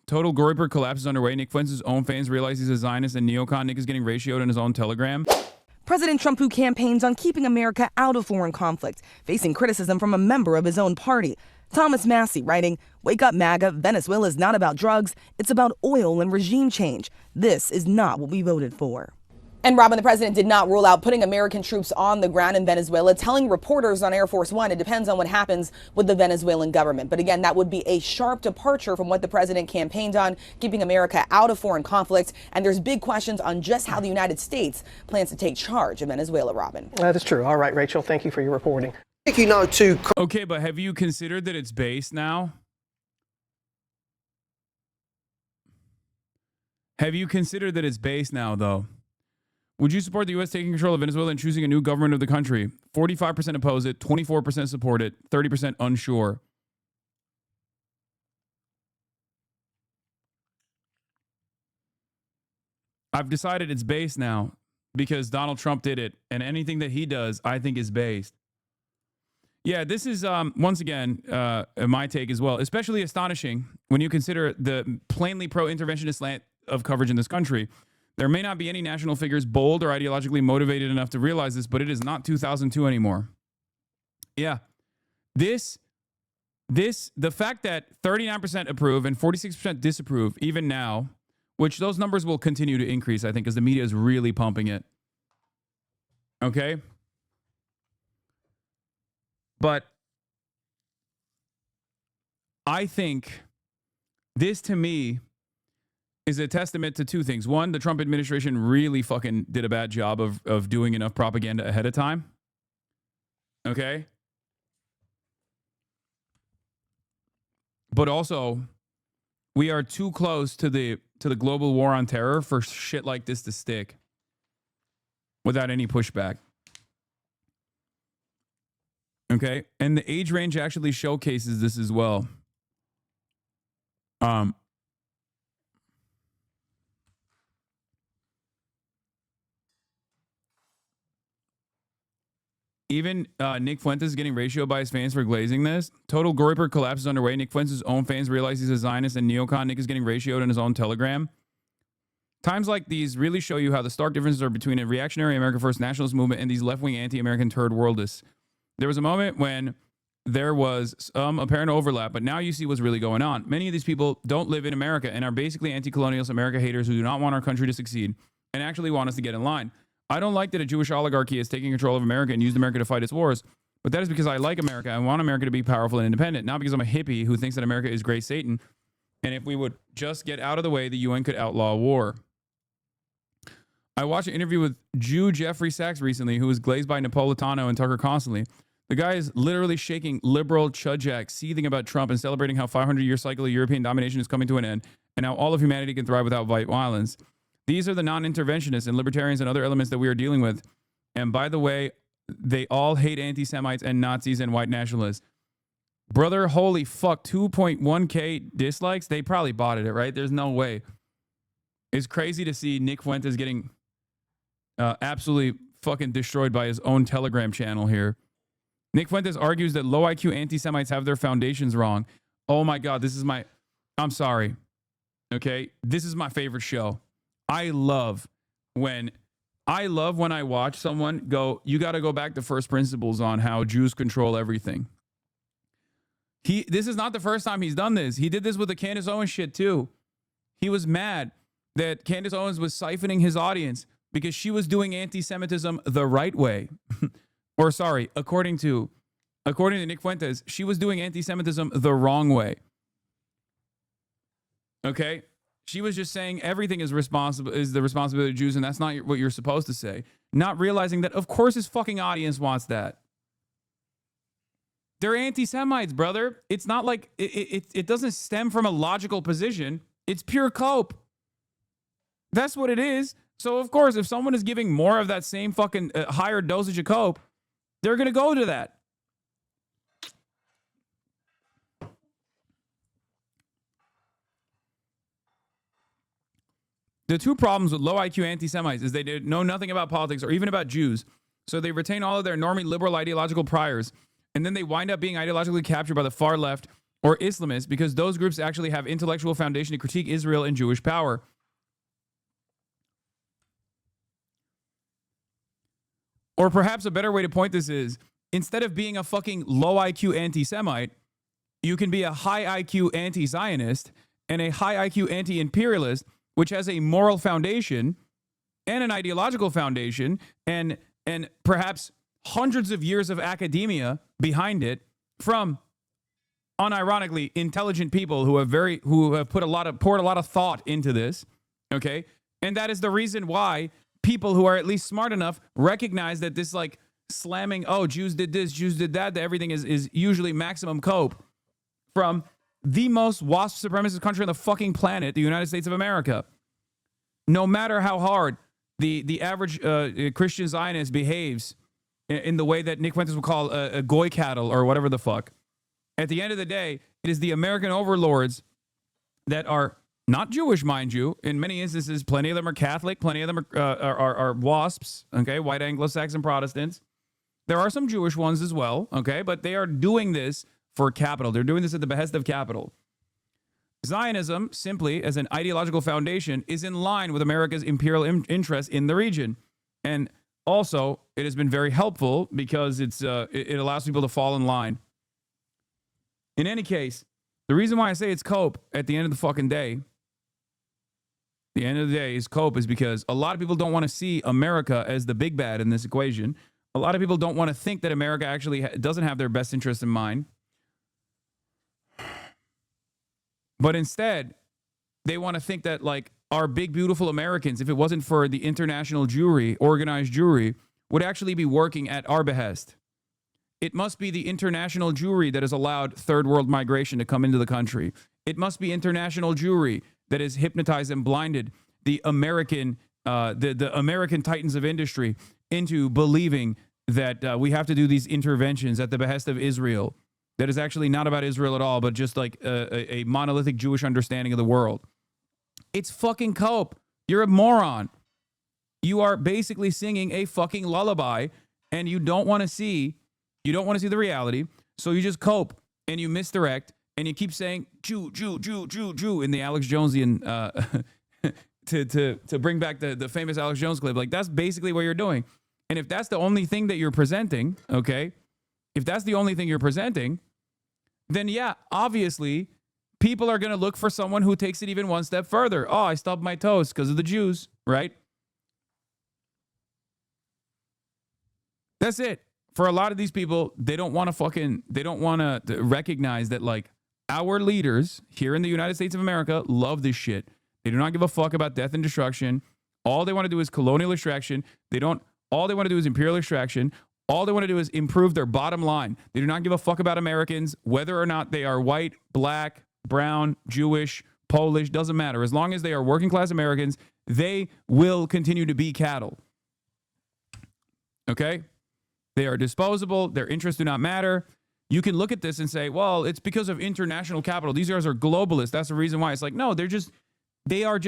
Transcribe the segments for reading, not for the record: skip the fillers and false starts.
Total Groyler collapse is underway. Nick Fuentes' own fans realize he's a Zionist and neocon. Nick is getting ratioed in his own telegram. President Trump, who campaigns on keeping America out of foreign conflict, facing criticism from a member of his own party. Thomas Massey writing, "Wake up, MAGA. Venezuela is not about drugs. It's about oil and regime change. This is not what we voted for." And Robin, the president did not rule out putting American troops on the ground in Venezuela, telling reporters on Air Force One it depends on what happens with the Venezuelan government. But again, that would be a sharp departure from what the president campaigned on, keeping America out of foreign conflict. And there's big questions on just how the United States plans to take charge of Venezuela, Robin. That is true. All right, Rachel, thank you for your reporting. I think you know, too. Okay, but have you considered that it's based now? Have you considered that it's based now, though? Would you support the U.S. taking control of Venezuela and choosing a new government of the country? 45% oppose it, 24% support it, 30% unsure. I've decided it's based now because Donald Trump did it, and anything that he does, I think is based. Yeah, this is, once again, my take as well, especially astonishing when you consider the plainly pro-interventionist slant of coverage in this country. There may not be any national figures bold or ideologically motivated enough to realize this, but it is not 2002 anymore. Yeah. The fact that 39% approve and 46% disapprove, even now, which those numbers will continue to increase, I think, because the media is really pumping it. Okay? But I think this, to me, is a testament to two things. One, the Trump administration really fucking did a bad job of doing enough propaganda ahead of time. Okay? But also, we are too close to the global war on terror for shit like this to stick without any pushback. Okay? And the age range actually showcases this as well. Even Nick Fuentes is getting ratioed by his fans for glazing this. Total Groyler collapse is underway. Nick Fuentes' own fans realize he's a Zionist and neocon. Nick is getting ratioed in his own telegram. Times like these really show you how the stark differences are between a reactionary America First nationalist movement and these left-wing anti-American third worldists. There was a moment when there was some apparent overlap, but now you see what's really going on. Many of these people don't live in America and are basically anti-colonialist America haters who do not want our country to succeed and actually want us to get in line. I don't like that a Jewish oligarchy is taking control of America and used America to fight its wars, but that is because I like America. I want America to be powerful and independent, not because I'm a hippie who thinks that America is great Satan. And if we would just get out of the way, the UN could outlaw war. I watched an interview with Jew Jeffrey Sachs recently, who was glazed by Napolitano and Tucker constantly. The guy is literally shaking liberal chudjack, seething about Trump and celebrating how 500-year cycle of European domination is coming to an end and how all of humanity can thrive without violence. These are the non-interventionists and libertarians and other elements that we are dealing with. And by the way, they all hate anti-Semites and Nazis and white nationalists. Brother, holy fuck, 2.1K dislikes? They probably botted it, right? There's no way. It's crazy to see Nick Fuentes getting absolutely fucking destroyed by his own Telegram channel here. Nick Fuentes argues that low IQ anti-Semites have their foundations wrong. Oh my God, I'm sorry. Okay? This is my favorite show. I love when I watch someone go, you got to go back to first principles on how Jews control everything. This is not the first time he's done this. He did this with the Candace Owens shit too. He was mad that Candace Owens was siphoning his audience because she was doing anti-Semitism the right way. Or sorry, according to Nick Fuentes, she was doing anti-Semitism the wrong way. Okay? She was just saying everything is the responsibility of Jews, and that's not what you're supposed to say. Not realizing that, of course, his fucking audience wants that. They're anti-Semites, brother. It's not like it doesn't stem from a logical position. It's pure cope. That's what it is. So, of course, if someone is giving more of that same fucking higher dosage of cope, they're going to go to that. The two problems with low IQ anti-Semites is they know nothing about politics or even about Jews. So they retain all of their normally liberal ideological priors. And then they wind up being ideologically captured by the far left or Islamists, because those groups actually have intellectual foundation to critique Israel and Jewish power. Or perhaps a better way to point this is, instead of being a fucking low IQ anti-Semite, you can be a high IQ anti-Zionist and a high IQ anti-imperialist, which has a moral foundation and an ideological foundation and perhaps hundreds of years of academia behind it from unironically intelligent people who have poured a lot of thought into this. Okay. And that is the reason why people who are at least smart enough recognize that this like slamming, oh, Jews did this, Jews did that everything is usually maximum cope from the most WASP supremacist country on the fucking planet, the United States of America. No matter how hard the average Christian Zionist behaves in the way that Nick Fuentes would call a goy cattle or whatever the fuck, at the end of the day, it is the American overlords that are not Jewish, mind you. In many instances, plenty of them are Catholic, plenty of them are WASPs, okay, white Anglo-Saxon Protestants. There are some Jewish ones as well, okay, but they are doing this for capital. They're doing this at the behest of capital. Zionism, simply as an ideological foundation, is in line with America's imperial interests in the region. And also, it has been very helpful because it allows people to fall in line. In any case, the reason why I say it's cope at the end of the fucking day, the end of the day is cope is because a lot of people don't want to see America as the big bad in this equation. A lot of people don't want to think that America actually doesn't have their best interest in mind. But instead, they want to think that like our big, beautiful Americans, if it wasn't for the international Jewry, organized Jewry, would actually be working at our behest. It must be the international Jewry that has allowed third world migration to come into the country. It must be international Jewry that has hypnotized and blinded the American, the American titans of industry into believing that we have to do these interventions at the behest of Israel. That is actually not about Israel at all, but just like a monolithic Jewish understanding of the world. It's fucking cope. You're a moron. You are basically singing a fucking lullaby, and you don't want to see the reality, so you just cope, and you misdirect, and you keep saying, Jew, Jew, Jew, Jew, Jew, in the Alex Jonesian, to bring back the famous Alex Jones clip. Like, that's basically what you're doing. And if that's the only thing that you're presenting, okay, if that's the only thing you're presenting, then yeah, obviously, people are going to look for someone who takes it even one step further. Oh, I stubbed my toes because of the Jews, right? That's it. For a lot of these people, they don't want to recognize that, like, our leaders here in the United States of America love this shit. They do not give a fuck about death and destruction. All they want to do is colonial extraction. All they want to do is imperial extraction. All they want to do is improve their bottom line. They do not give a fuck about Americans, whether or not they are white, black, brown, Jewish, Polish, doesn't matter. As long as they are working class Americans, they will continue to be cattle. Okay? They are disposable. Their interests do not matter. You can look at this and say, well, it's because of international capital. These guys are globalists. That's the reason why. It's like, no, they are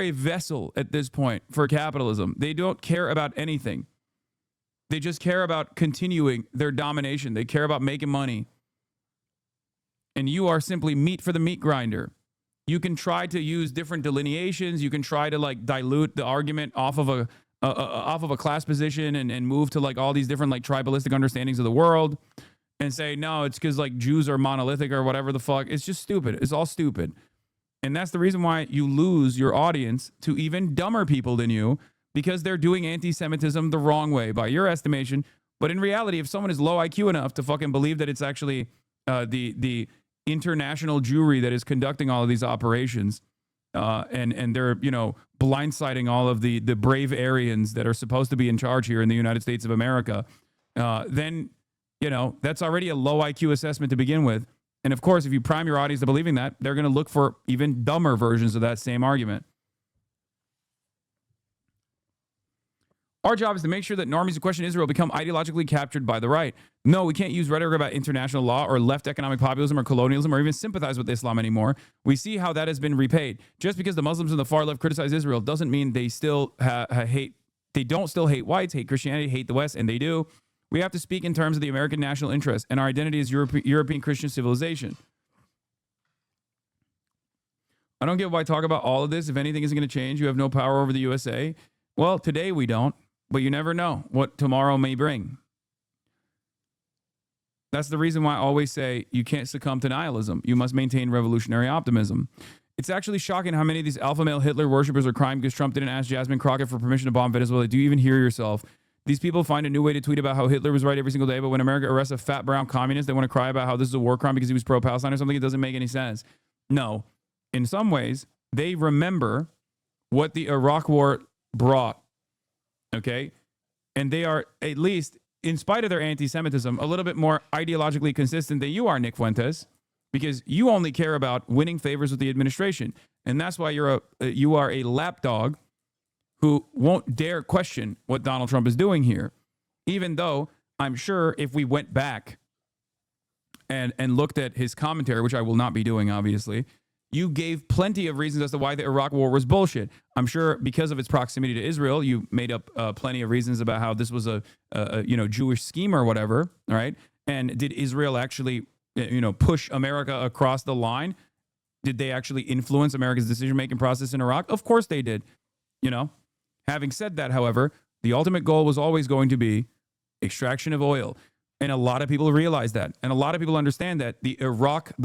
a vessel at this point for capitalism. They don't care about anything. They just care about continuing their domination. They care about making money. And you are simply meat for the meat grinder. You can try to use different delineations. You can try to like dilute the argument off of a class position and move to like all these different like tribalistic understandings of the world and say, no, it's because like Jews are monolithic or whatever the fuck. It's just stupid. It's all stupid. And that's the reason why you lose your audience to even dumber people than you, because they're doing anti-Semitism the wrong way by your estimation. But in reality, if someone is low IQ enough to fucking believe that it's actually the international Jewry that is conducting all of these operations, and they're, blindsiding all of the brave Aryans that are supposed to be in charge here in the United States of America, then, that's already a low IQ assessment to begin with. And of course, if you prime your audience to believing that, they're going to look for even dumber versions of that same argument. Our job is to make sure that normies who question Israel become ideologically captured by the right. No, we can't use rhetoric about international law or left economic populism or colonialism or even sympathize with Islam anymore. We see how that has been repaid. Just because the Muslims and the far left criticize Israel doesn't mean they still hate. They don't still hate whites, hate Christianity, hate the West, and they do. We have to speak in terms of the American national interest and our identity as European Christian civilization. I don't get why I talk about all of this. If anything isn't going to change, you have no power over the USA. Well, today we don't, but you never know what tomorrow may bring. That's the reason why I always say you can't succumb to nihilism. You must maintain revolutionary optimism. It's actually shocking how many of these alpha male Hitler worshippers are crying because Trump didn't ask Jasmine Crockett for permission to bomb Venezuela. Do you even hear yourself? These people find a new way to tweet about how Hitler was right every single day, but when America arrests a fat brown communist, they want to cry about how this is a war crime because he was pro-Palestine or something. It doesn't make any sense. No. In some ways, they remember what the Iraq War brought. Okay? And they are, at least, in spite of their anti-Semitism, a little bit more ideologically consistent than you are, Nick Fuentes, because you only care about winning favors with the administration. And that's why you are a lapdog who won't dare question what Donald Trump is doing here. Even though I'm sure if we went back and looked at his commentary, which I will not be doing, obviously, you gave plenty of reasons as to why the Iraq War was bullshit. I'm sure because of its proximity to Israel, you made up plenty of reasons about how this was a Jewish scheme or whatever, all right? And did Israel actually push America across the line? Did they actually influence America's decision-making process in Iraq? Of course they did. Having said that, however, the ultimate goal was always going to be extraction of oil. And a lot of people realize that. And a lot of people understand that the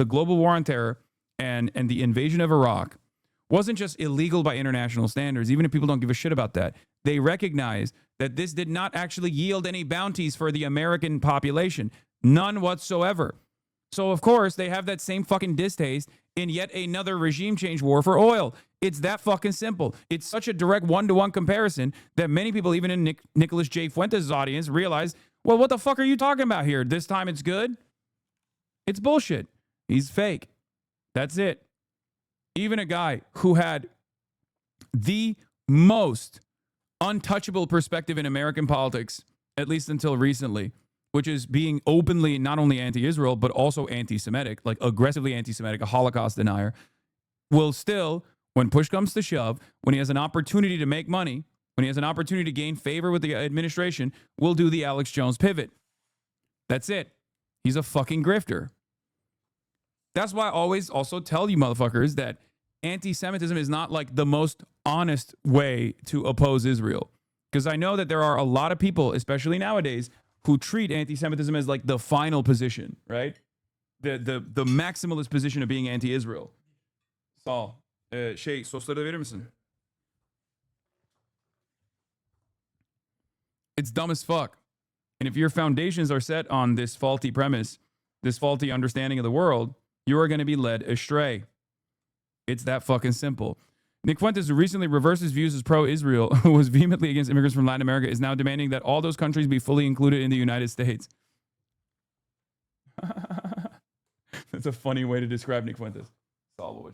global war on terror and the invasion of Iraq wasn't just illegal by international standards, even if people don't give a shit about that. They recognize that this did not actually yield any bounties for the American population. None whatsoever. So, of course, they have that same fucking distaste in yet another regime change war for oil. It's that fucking simple. It's such a direct one-to-one comparison that many people, even in Nicholas J. Fuentes' audience, realize, well, what the fuck are you talking about here? This time it's good? It's bullshit. He's fake. That's it. Even a guy who had the most untouchable perspective in American politics, at least until recently, which is being openly not only anti-Israel, but also anti-Semitic, like aggressively anti-Semitic, a Holocaust denier, will still, when push comes to shove, when he has an opportunity to make money, when he has an opportunity to gain favor with the administration, will do the Alex Jones pivot. That's it. He's a fucking grifter. That's why I always also tell you motherfuckers that anti-Semitism is not like the most honest way to oppose Israel. Because I know that there are a lot of people, especially nowadays, who treat anti-Semitism as like the final position, right? The maximalist position of being anti-Israel. Sağ sosları verir misin? It's dumb as fuck. And if your foundations are set on this faulty premise, this faulty understanding of the world, you are going to be led astray. It's that fucking simple. Nick Fuentes, who recently reversed his views as pro-Israel, who was vehemently against immigrants from Latin America, is now demanding that all those countries be fully included in the United States. That's a funny way to describe Nick Fuentes. Come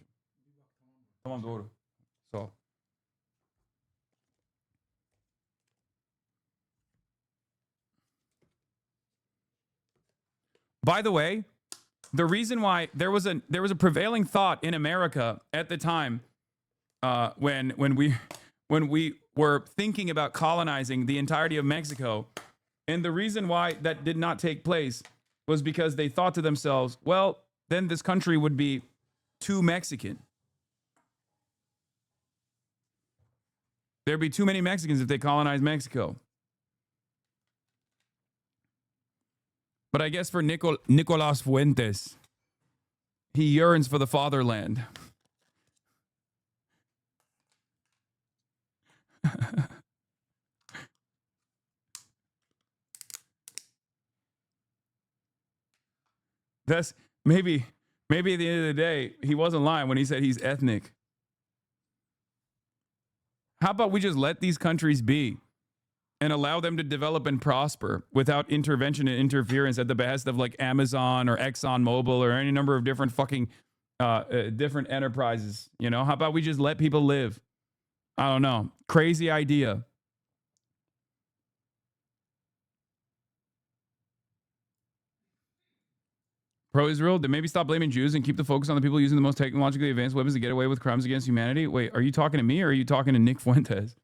on, go. So. By the way, the reason why there was a prevailing thought in America at the time when we were thinking about colonizing the entirety of Mexico, and the reason why that did not take place was because they thought to themselves, well, then this country would be too Mexican. There'd be too many Mexicans if they colonized Mexico. But I guess for Nicolas Fuentes, he yearns for the fatherland. That's maybe at the end of the day, he wasn't lying when he said he's ethnic. How about we just let these countries be and allow them to develop and prosper without intervention and interference at the behest of like Amazon or ExxonMobil or any number of different fucking different enterprises? You know, how about we just let people live? I don't know. Crazy idea. Pro-Israel, then maybe stop blaming Jews and keep the focus on the people using the most technologically advanced weapons to get away with crimes against humanity. Wait, are you talking to me or are you talking to Nick Fuentes?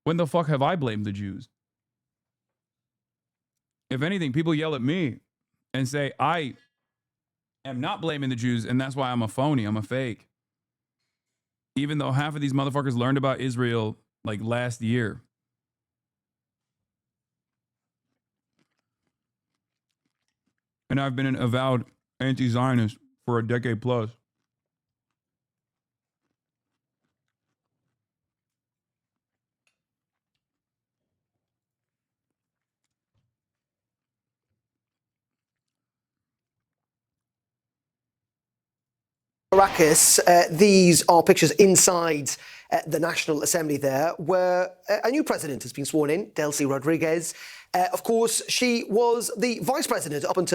When the fuck have I blamed the Jews? If anything, people yell at me and say, I am not blaming the Jews, and that's why I'm a phony, I'm a fake. Even though half of these motherfuckers learned about Israel like last year. And I've been an avowed anti-Zionist for a decade plus. Caracas, these are pictures inside the National Assembly there, where a new president has been sworn in, Delcy Rodriguez. Of course, she was the vice president up until